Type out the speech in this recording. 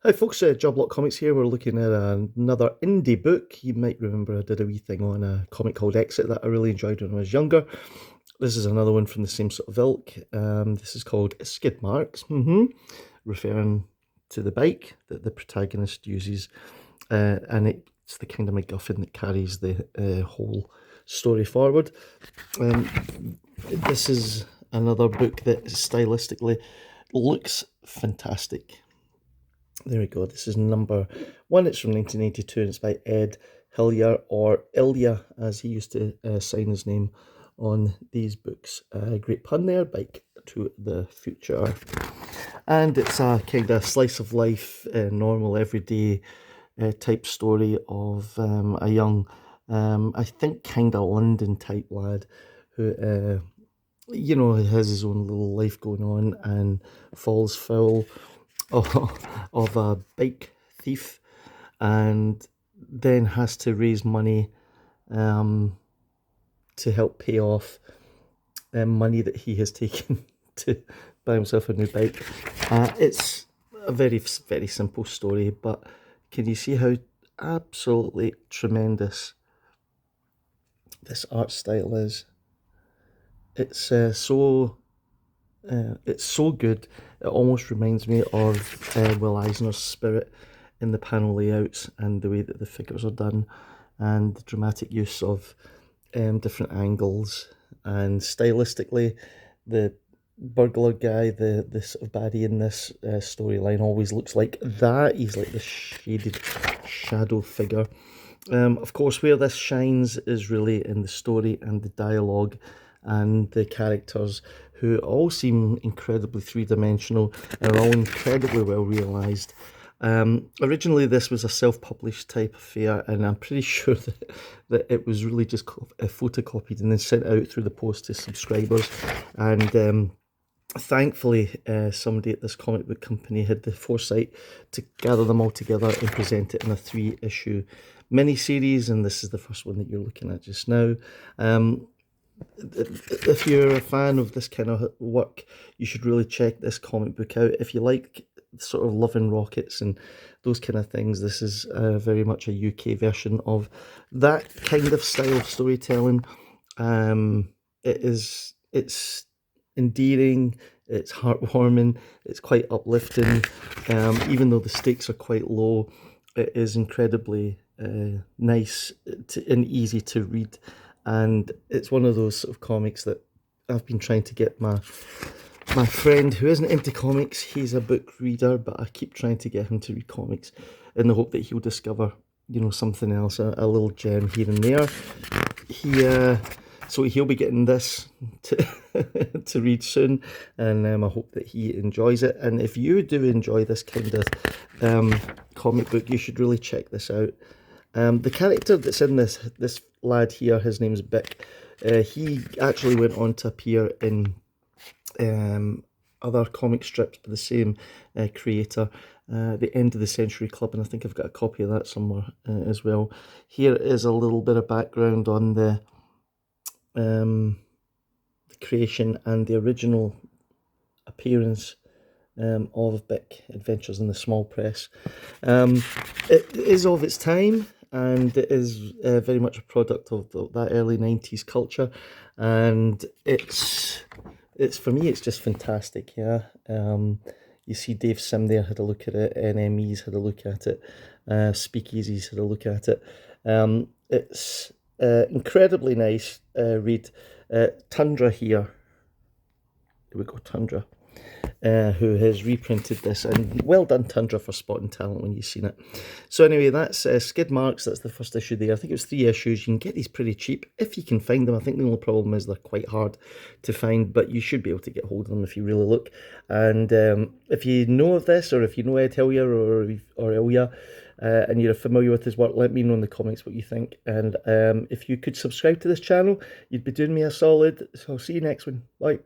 Hi folks, Job Comics here. We're looking at another indie book. You might remember I did a wee thing on a comic called Exit that I really enjoyed when I was younger. This is another one from the same sort of ilk. This is called Skidmarks, referring to the bike that the protagonist uses. And it's the kind of MacGuffin that carries the whole story forward. This is another book that stylistically looks fantastic. There we go. This is number one. It's from 1982 and it's by Ed Hillier, or Ilya as he used to sign his name on these books. Great pun there, Bike to the Future. And it's a kind of slice of life, normal, everyday type story of a young, I think kind of London type lad who, has his own little life going on and falls foul of a bike thief, and then has to raise money to help pay off money that he has taken to buy himself a new bike. It's a very, very simple story, but can you see how absolutely tremendous this art style is? It's it's so good. It almost reminds me of Will Eisner's Spirit in the panel layouts and the way that the figures are done, and the dramatic use of different angles, and stylistically the burglar guy, the sort of baddie in this storyline always looks like that. He's like the shaded shadow figure. Of course, where this shines is really in the story and the dialogue and the characters, who all seem incredibly three-dimensional and are all incredibly well realised. Originally this was a self-published type affair, and I'm pretty sure that it was really just photocopied and then sent out through the post to subscribers, and thankfully somebody at this comic book company had the foresight to gather them all together and present it in a 3-issue mini-series, and this is the first one that you're looking at just now. If you're a fan of this kind of work, you should really check this comic book out. If you like sort of Love and Rockets and those kind of things, this is very much a UK version of that kind of style of storytelling. It's endearing, it's heartwarming, it's quite uplifting. Even though the stakes are quite low, it is incredibly nice and easy to read. And it's one of those sort of comics that I've been trying to get my friend who isn't into comics. He's a book reader, but I keep trying to get him to read comics in the hope that he'll discover, something else, a little gem here and there. So he'll be getting this to to read soon, and I hope that he enjoys it. And if you do enjoy this kind of comic book, you should really check this out. The character that's in this lad here, his name's Bick. He actually went on to appear in other comic strips by the same creator, the End of the Century Club, and I think I've got a copy of that somewhere as well. Here is a little bit of background on the creation and the original appearance of Bick Adventures in the Small Press. It is of its time, and it is very much a product of that early 90s culture, and it's for me, it's just fantastic. You see Dave Sim there had a look at it, NME's had a look at it, Speakeasies had a look at it. It's incredibly nice read. Tundra here we go, Tundra, who has reprinted this, and well done, Tundra, for spotting talent when you've seen it. So anyway, that's Skidmarks. That's the first issue there. I think it was 3 issues. You can get these pretty cheap if you can find them. I think the only problem is they're quite hard to find, but you should be able to get hold of them if you really look. And if you know of this, or if you know Ed Hillier or Ilya, and you're familiar with his work, let me know in the comments what you think. And if you could subscribe to this channel, you'd be doing me a solid. So I'll see you next one. Bye.